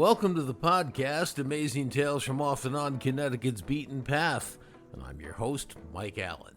Welcome to the podcast, Amazing Tales from Off and On Connecticut's Beaten Path. And I'm your host, Mike Allen.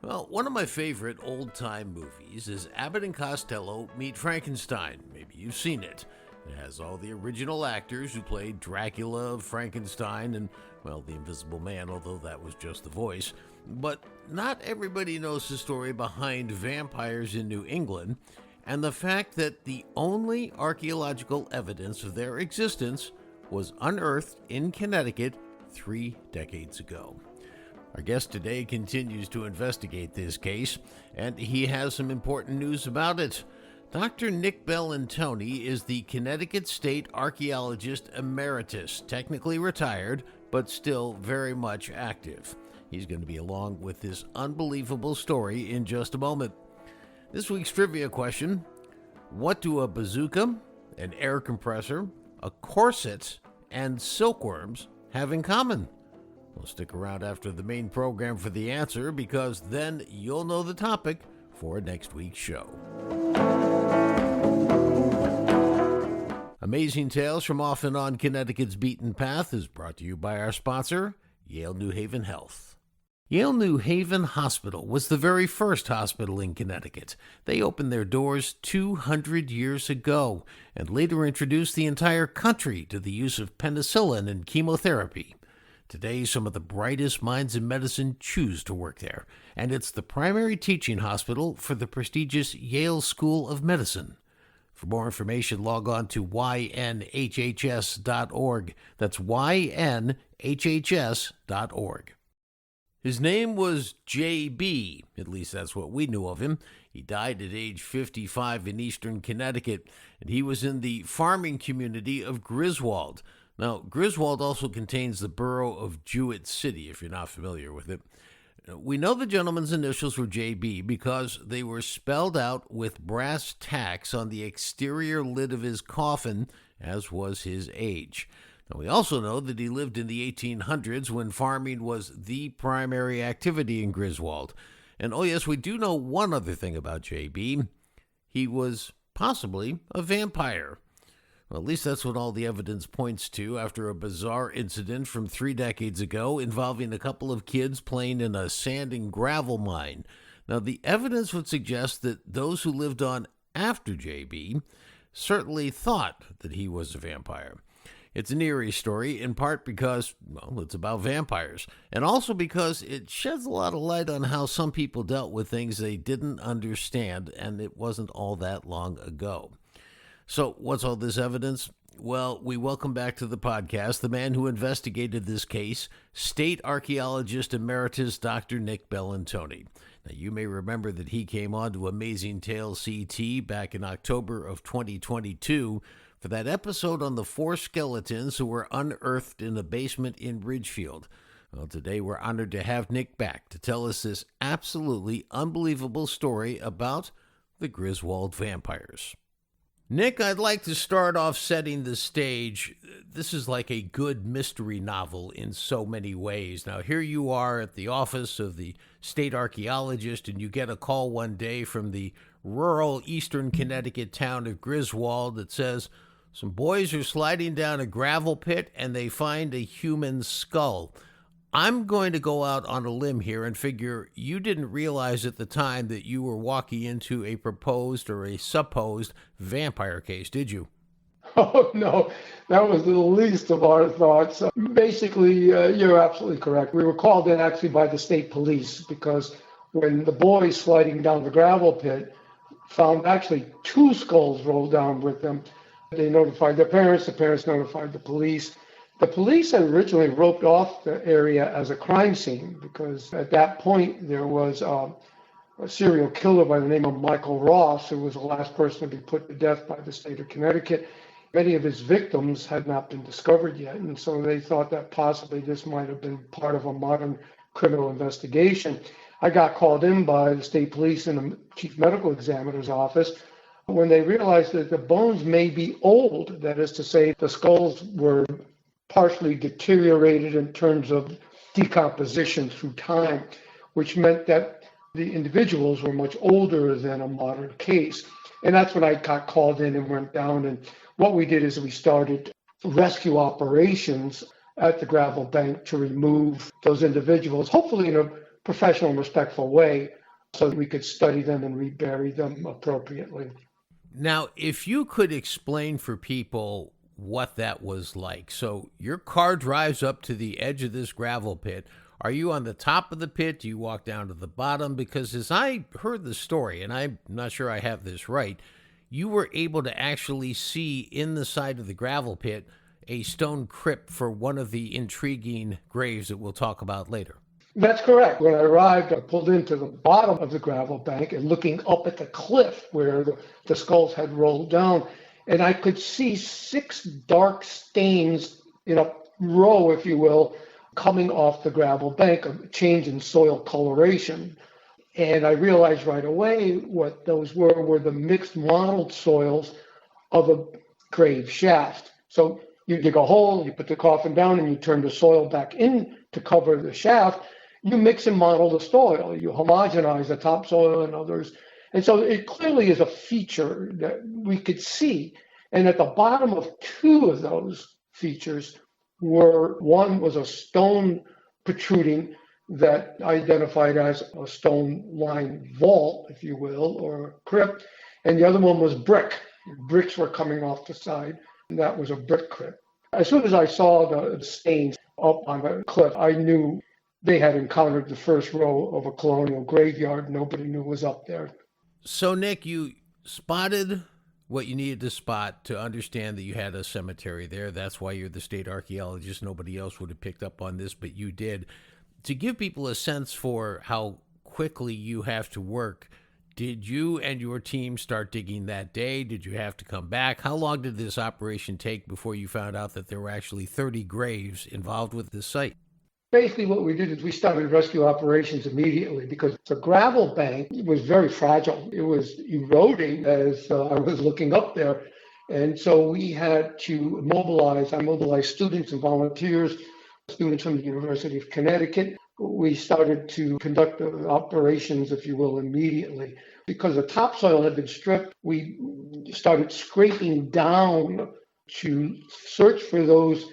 Well, one of my favorite old-time movies is Abbott and Costello Meet Frankenstein. Maybe you've seen it. It has all the original actors who played Dracula, Frankenstein, and, well, the Invisible Man, although that was just the voice. But not everybody knows the story behind vampires in New England, and the fact that the only archaeological evidence of their existence was unearthed in Connecticut 3 decades ago. Our guest today continues to investigate this case, and he has some important news about it. Dr. Nick Bellantoni is the Connecticut State Archaeologist Emeritus, technically retired, but still very much active. He's going to be along with this unbelievable story in just a moment. This week's trivia question: what do a bazooka, an air compressor, a corset, and silkworms have in common? Well, stick around after the main program for the answer, because then you'll know the topic for next week's show. Amazing Tales from Off and On Connecticut's Beaten Path is brought to you by our sponsor, Yale New Haven Health. Yale New Haven Hospital was the very first hospital in Connecticut. They opened their doors 200 years ago and later introduced the entire country to the use of penicillin and chemotherapy. Today, some of the brightest minds in medicine choose to work there, and it's the primary teaching hospital for the prestigious Yale School of Medicine. For more information, log on to ynhhs.org. That's ynhhs.org. His name was J.B., at least that's what we knew of him. He died at age 55 in eastern Connecticut, and he was in the farming community of Griswold. Now, Griswold also contains the borough of Jewett City, if you're not familiar with it. We know the gentleman's initials were J.B. because they were spelled out with brass tacks on the exterior lid of his coffin, as was his age. Now, we also know that he lived in the 1800s when farming was the primary activity in Griswold. And oh yes, we do know one other thing about J.B. He was possibly a vampire. Well, at least that's what all the evidence points to after a bizarre incident from 3 decades ago involving a couple of kids playing in a sand and gravel mine. Now, the evidence would suggest that those who lived on after J.B. certainly thought that he was a vampire. It's an eerie story, in part because, well, it's about vampires, and also because it sheds a lot of light on how some people dealt with things they didn't understand, and it wasn't all that long ago. So, what's all this evidence? Well, we welcome back to the podcast the man who investigated this case, State Archaeologist Emeritus Dr. Nick Bellantoni. Now, you may remember that he came on to Amazing Tales CT back in October of 2022 for that episode on the 4 skeletons who were unearthed in a basement in Ridgefield. Well, today we're honored to have Nick back to tell us this absolutely unbelievable story about the Griswold vampires. Nick, I'd like to start off setting the stage. This is like a good mystery novel in so many ways. Now, here you are at the office of the state archaeologist, and you get a call one day from the rural eastern Connecticut town of Griswold that says some boys are sliding down a gravel pit and they find a human skull. I'm going to go out on a limb here and figure you didn't realize at the time that you were walking into a proposed or a supposed vampire case, did you? Oh, no, that was the least of our thoughts. Basically, you're absolutely correct. We were called in actually by the state police because when the boys sliding down the gravel pit found actually 2 skulls rolled down with them, they notified their parents. The parents notified the police. The police had originally roped off the area as a crime scene because at that point there was a serial killer by the name of Michael Ross, who was the last person to be put to death by the state of Connecticut. Many of his victims had not been discovered yet, and so they thought that possibly this might have been part of a modern criminal investigation. I got called in by the state police and the chief medical examiner's office when they realized that the bones may be old. That is to say, the skulls were partially deteriorated in terms of decomposition through time, which meant that the individuals were much older than a modern case. And that's when I got called in and went down. And what we did is we started rescue operations at the gravel bank to remove those individuals, hopefully in a professional and respectful way, so that we could study them and rebury them appropriately. Now, if you could explain for people what that was like. So your car drives up to the edge of this gravel pit. Are you on the top of the pit? Do you walk down to the bottom? Because as I heard the story, and I'm not sure I have this right, you were able to actually see in the side of the gravel pit a stone crypt for one of the intriguing graves that we'll talk about later. That's correct. When I arrived, I pulled into the bottom of the gravel bank and looking up at the cliff where the skulls had rolled down, and I could see six dark stains in a row, if you will, coming off the gravel bank, a change in soil coloration. And I realized right away what those were the mixed mottled soils of a grave shaft. So you dig a hole, you put the coffin down, and you turn the soil back in to cover the shaft. You mix and model the soil. You homogenize the topsoil and others. And so it clearly is a feature that we could see. And at the bottom of two of those features one was a stone protruding that identified as a stone lined vault, if you will, or crypt. And the other one was brick. Bricks were coming off the side. And that was a brick crypt. As soon as I saw the stains up on the cliff, I knew they had encountered the first row of a colonial graveyard nobody knew was up there. So, Nick, you spotted what you needed to spot to understand that you had a cemetery there. That's why you're the state archaeologist. Nobody else would have picked up on this, but you did. To give people a sense for how quickly you have to work, did you and your team start digging that day? Did you have to come back? How long did this operation take before you found out that there were actually 30 graves involved with this site? Basically, what we did is we started rescue operations immediately because the gravel bank was very fragile. It was eroding as I was looking up there. And so we had to I mobilized students and volunteers, students from the University of Connecticut. We started to conduct the operations, if you will, immediately. Because the topsoil had been stripped, we started scraping down to search for those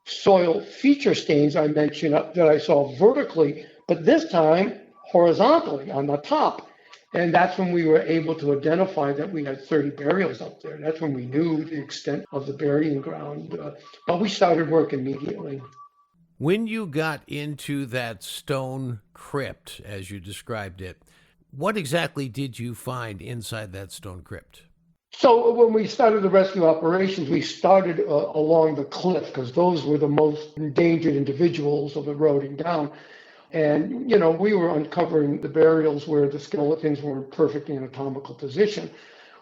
soil feature stains I mentioned that I saw vertically, but this time horizontally on the top. And that's when we were able to identify that we had 30 burials up there. That's when we knew the extent of the burying ground. But we started work immediately. When you got into that stone crypt, as you described it, what exactly did you find inside that stone crypt? So when we started the rescue operations, we started along the cliff because those were the most endangered individuals of eroding down. And, we were uncovering the burials where the skeletons were in perfect anatomical position.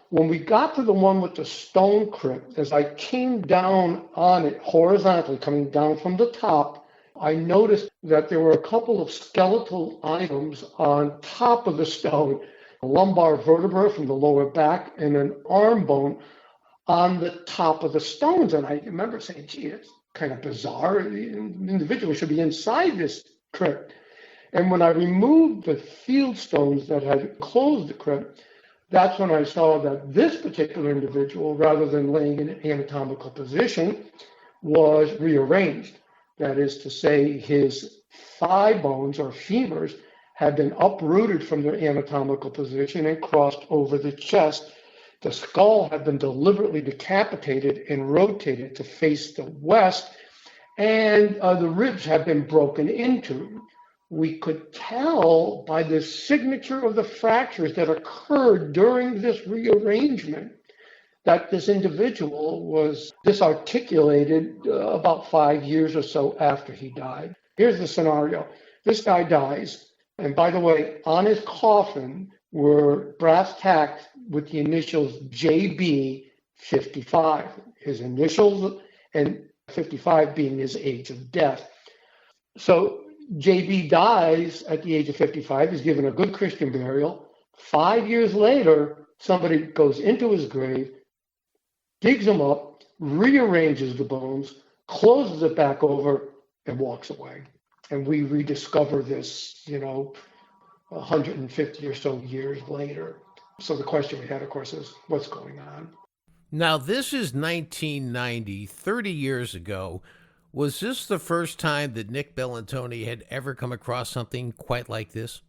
When we got to the one with the stone crypt, as I came down on it horizontally, coming down from the top, I noticed that there were a couple of skeletal items on top of the stone, a lumbar vertebra from the lower back and an arm bone on the top of the stones. And I remember saying, gee, it's kind of bizarre. The individual should be inside this crypt. And when I removed the field stones that had closed the crypt, that's when I saw that this particular individual, rather than laying in an anatomical position, was rearranged. That is to say, his thigh bones or femurs had been uprooted from their anatomical position and crossed over the chest. The skull had been deliberately decapitated and rotated to face the west, and the ribs had been broken into. We could tell by the signature of the fractures that occurred during this rearrangement that this individual was disarticulated about 5 years or so after he died. Here's the scenario. This guy dies, and by the way, on his coffin were brass tacks with the initials JB 55, his initials, and 55 being his age of death. So JB dies at the age of 55. He's given a good Christian burial. 5 years later, somebody goes into his grave, digs him up, rearranges the bones, closes it back over, and walks away. And we rediscover this, 150 or so years later. So the question we had, of course, is what's going on? Now, this is 1990, 30 years ago. Was this the first time that Nick Bellantoni had ever come across something quite like this?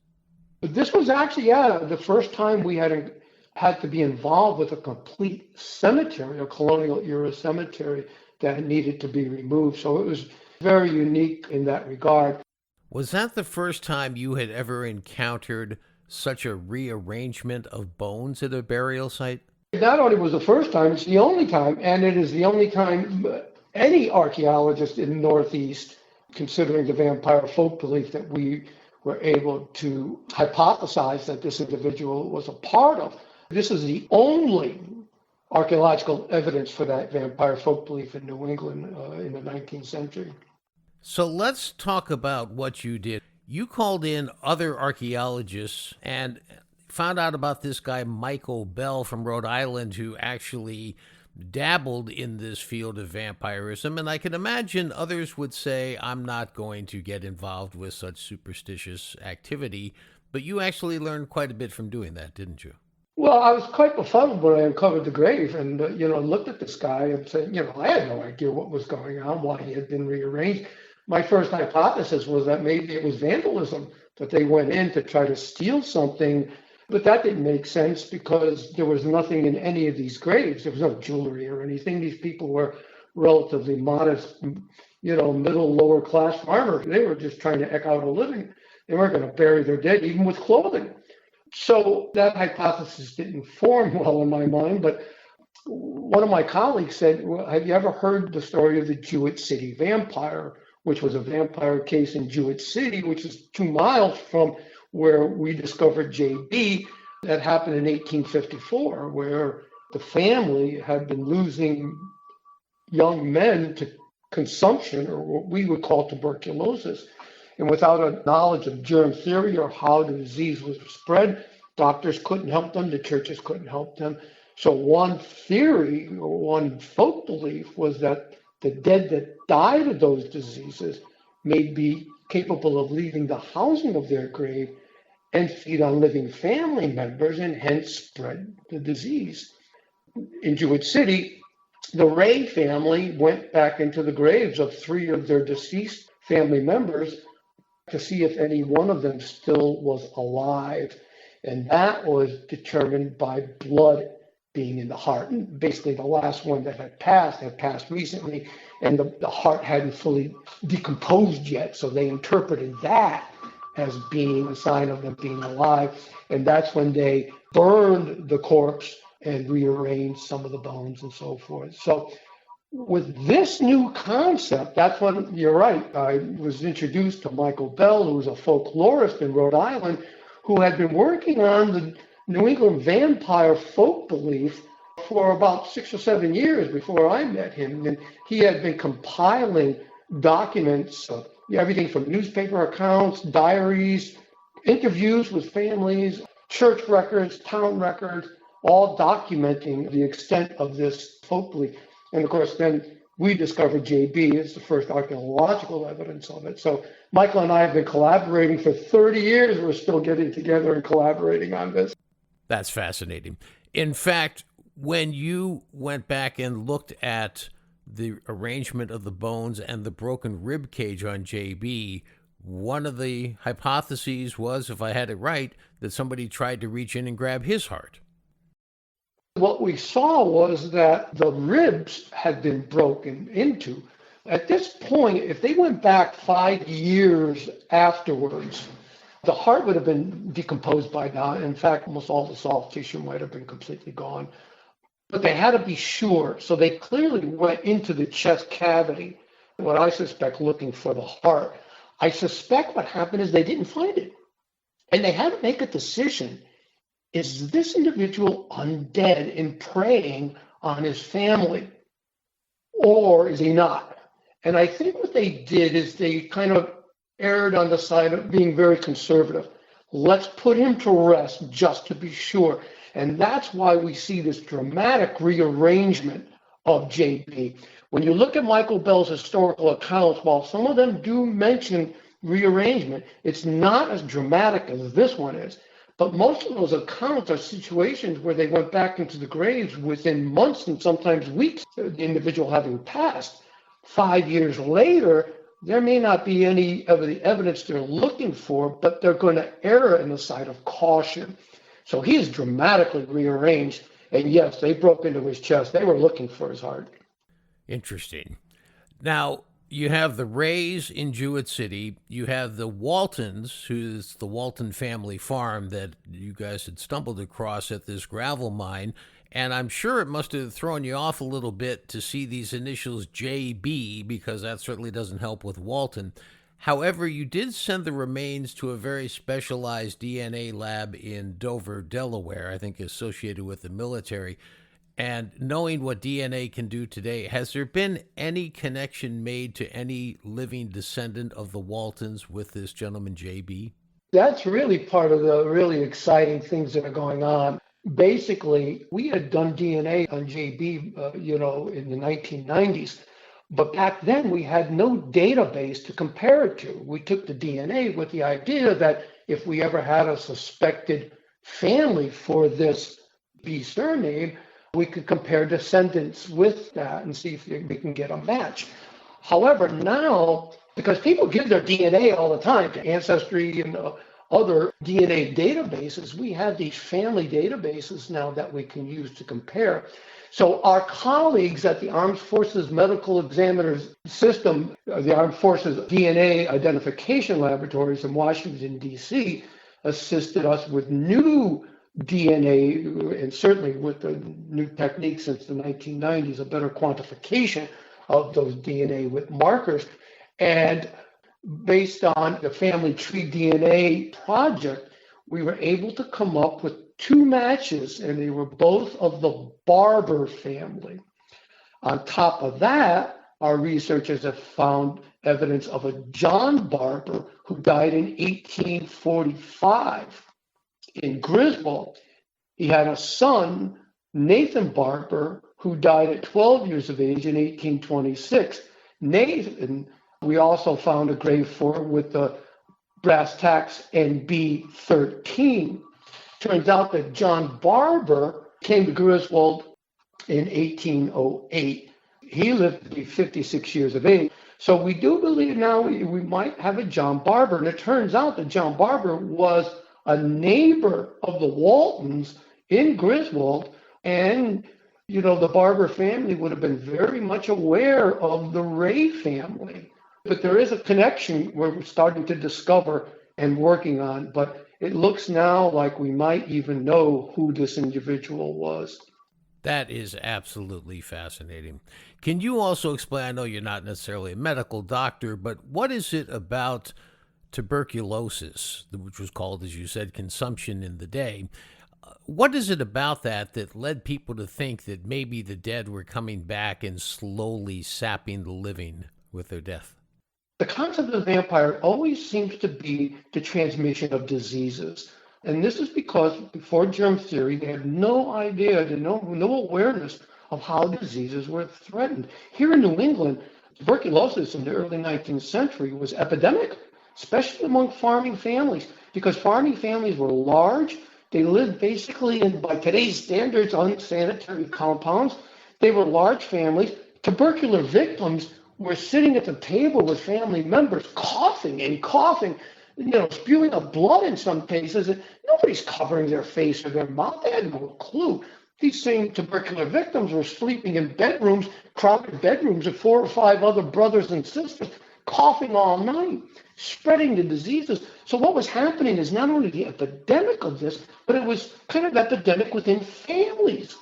But this was actually, yeah, the first time we had to be involved with a complete cemetery, a colonial era cemetery that needed to be removed. So it was very unique in that regard. Was that the first time you had ever encountered such a rearrangement of bones at a burial site? Not only was the first time, it's the only time, and it is the only time any archaeologist in the Northeast, considering the vampire folk belief that we were able to hypothesize that this individual was a part of. This is the only archaeological evidence for that vampire folk belief in New England in the 19th century. So let's talk about what you did. You called in other archaeologists and found out about this guy, Michael Bell from Rhode Island, who actually dabbled in this field of vampirism. And I can imagine others would say, I'm not going to get involved with such superstitious activity. But you actually learned quite a bit from doing that, didn't you? Well, I was quite befuddled when I uncovered the grave and, looked at this guy and said, I had no idea what was going on, why he had been rearranged. My first hypothesis was that maybe it was vandalism, that they went in to try to steal something. But that didn't make sense because there was nothing in any of these graves. There was no jewelry or anything. These people were relatively modest, middle, lower class farmers. They were just trying to eke out a living. They weren't going to bury their dead, even with clothing. So that hypothesis didn't form well in my mind. But one of my colleagues said, well, have you ever heard the story of the Jewett City vampire, which was a vampire case in Jewett City, which is 2 miles from where we discovered JB? That happened in 1854, where the family had been losing young men to consumption, or what we would call tuberculosis. And without a knowledge of germ theory or how the disease was spread, doctors couldn't help them, the churches couldn't help them. So one theory or one folk belief was that the dead that died of those diseases may be capable of leaving the housing of their grave and feed on living family members and hence spread the disease. In Jewett City, the Ray family went back into the graves of 3 of their deceased family members to see if any one of them still was alive. And that was determined by blood being in the heart. And basically, the last one that had passed recently, and the heart hadn't fully decomposed yet. So they interpreted that as being a sign of them being alive. And that's when they burned the corpse and rearranged some of the bones and so forth. So with this new concept, that's when, you're right, I was introduced to Michael Bell, who was a folklorist in Rhode Island, who had been working on the New England vampire folk belief for about 6 or 7 years before I met him. And he had been compiling documents, everything from newspaper accounts, diaries, interviews with families, church records, town records, all documenting the extent of this folk belief. And of course, then we discovered JB as the first archaeological evidence of it. So Michael and I have been collaborating for 30 years. We're still getting together and collaborating on this. That's fascinating. In fact, when you went back and looked at the arrangement of the bones and the broken rib cage on JB, one of the hypotheses was, if I had it right, that somebody tried to reach in and grab his heart. What we saw was that the ribs had been broken into. At this point, if they went back 5 years afterwards, the heart would have been decomposed by now. In fact, almost all the soft tissue might have been completely gone. But they had to be sure. So they clearly went into the chest cavity, what I suspect, looking for the heart. I suspect what happened is they didn't find it. And they had to make a decision. Is this individual undead and preying on his family, or is he not? And I think what they did is they kind of erred on the side of being very conservative. Let's put him to rest just to be sure. And that's why we see this dramatic rearrangement of JB. When you look at Michael Bell's historical accounts, while some of them do mention rearrangement, it's not as dramatic as this one is. But most of those accounts are situations where they went back into the graves within months and sometimes weeks, the individual having passed. 5 years later, there may not be any of the evidence they're looking for, but they're going to err in the side of caution. So he is dramatically rearranged. And yes, they broke into his chest. They were looking for his heart. Interesting. Now, you have the Rays in Jewett City. You have the Waltons, who's the Walton family farm that you guys had stumbled across at this gravel mine. And I'm sure it must have thrown you off a little bit to see these initials JB, because that certainly doesn't help with Walton. However, you did send the remains to a very specialized DNA lab in Dover, Delaware, I think associated with the military. And knowing what DNA can do today, has there been any connection made to any living descendant of the Waltons with this gentleman, JB? That's really part of the really exciting things that are going on. Basically, we had done DNA on JB, in the 1990s, but back then we had no database to compare it to. We took the DNA with the idea that if we ever had a suspected family for this B surname, we could compare descendants with that and see if we can get a match. However, now, because people give their DNA all the time to Ancestry and other DNA databases, we have these family databases now that we can use to compare. So our colleagues at the Armed Forces Medical Examiners System, the Armed Forces DNA Identification Laboratories in Washington, D.C., assisted us with new DNA, and certainly with the new techniques since the 1990s, a better quantification of those DNA with markers. And based on the family tree DNA project, we were able to come up with two matches, and they were both of the Barber family. On top of that, our researchers have found evidence of a John Barber who died in 1845 in Griswold. He had a son, Nathan Barber, who died at 12 years of age in 1826. Nathan, we also found a grave for with the brass tacks NB13. Turns out that John Barber came to Griswold in 1808. He lived to be 56 years of age. So we do believe now we might have a John Barber. And it turns out that John Barber was a neighbor of the Waltons in Griswold. And, the Barber family would have been very much aware of the Ray family. But there is a connection we're starting to discover and working on. But it looks now like we might even know who this individual was. That is absolutely fascinating. Can you also explain? I know you're not necessarily a medical doctor, but what is it about tuberculosis, which was called, as you said, consumption in the day? What is it about that led people to think that maybe the dead were coming back and slowly sapping the living with their death? The concept of vampire always seems to be the transmission of diseases. And this is because before germ theory, they had no idea, no awareness of how diseases were threatened. Here in New England, tuberculosis in the early 19th century was epidemic, especially among farming families, because farming families were large. They lived basically in, by today's standards, unsanitary compounds. They were large families. Tubercular victims were sitting at the table with family members, coughing and coughing, spewing up blood in some cases. And nobody's covering their face or their mouth. They had no clue. These same tubercular victims were sleeping in bedrooms, crowded bedrooms with 4 or 5 other brothers and sisters, coughing all night, spreading the diseases. So what was happening is not only the epidemic of this, but it was kind of epidemic within families.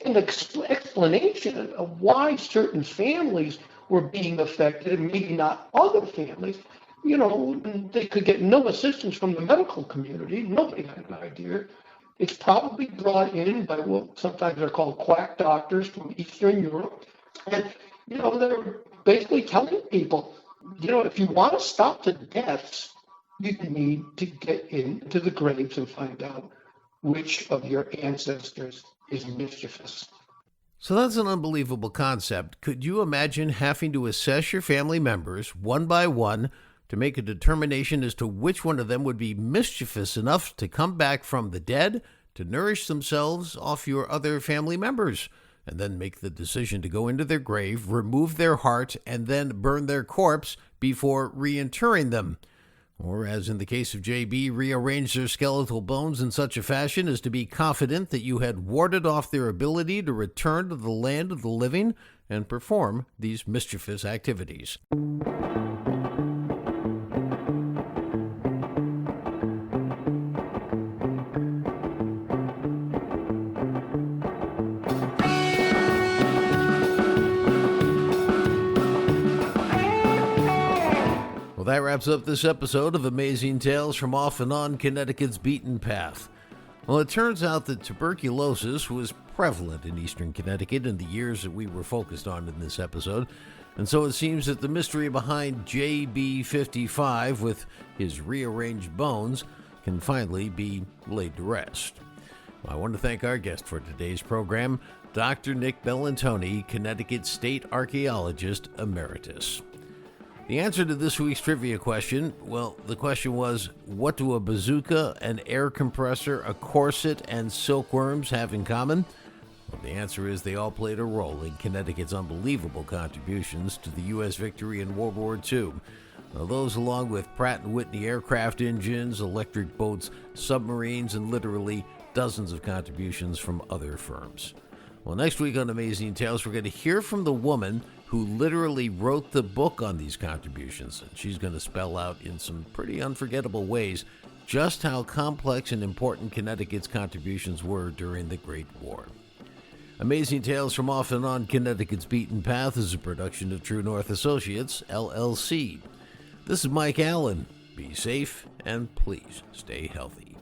And the explanation of why certain families were being affected and maybe not other families, they could get no assistance from the medical community. Nobody had an idea. It's probably brought in by what sometimes are called quack doctors from Eastern Europe. And, they're basically telling people, if you want to stop the deaths, you need to get into the graves and find out which of your ancestors is mischievous. So that's an unbelievable concept. Could you imagine having to assess your family members one by one to make a determination as to which one of them would be mischievous enough to come back from the dead to nourish themselves off your other family members, and then make the decision to go into their grave, remove their heart, and then burn their corpse before reinterring them. Or, as in the case of JB, rearrange their skeletal bones in such a fashion as to be confident that you had warded off their ability to return to the land of the living and perform these mischievous activities. That wraps up this episode of Amazing Tales from Off and On Connecticut's Beaten Path. Well, it turns out that tuberculosis was prevalent in eastern Connecticut in the years that we were focused on in this episode, and so it seems that the mystery behind JB55 with his rearranged bones can finally be laid to rest. I want to thank our guest for today's program, Dr. Nick Bellantoni, Connecticut State Archaeologist Emeritus. The answer to this week's trivia question, well, the question was, what do a bazooka, an air compressor, a corset, and silkworms have in common? Well, the answer is they all played a role in Connecticut's unbelievable contributions to the U.S. victory in World War II. Now, those along with Pratt & Whitney aircraft engines, electric boats, submarines, and literally dozens of contributions from other firms. Well, next week on Amazing Tales, we're going to hear from the woman who literally wrote the book on these contributions, and she's going to spell out in some pretty unforgettable ways just how complex and important Connecticut's contributions were during the Great War. Amazing Tales from Off and On Connecticut's Beaten Path is a production of True North Associates, LLC. This is Mike Allen. Be safe and please stay healthy.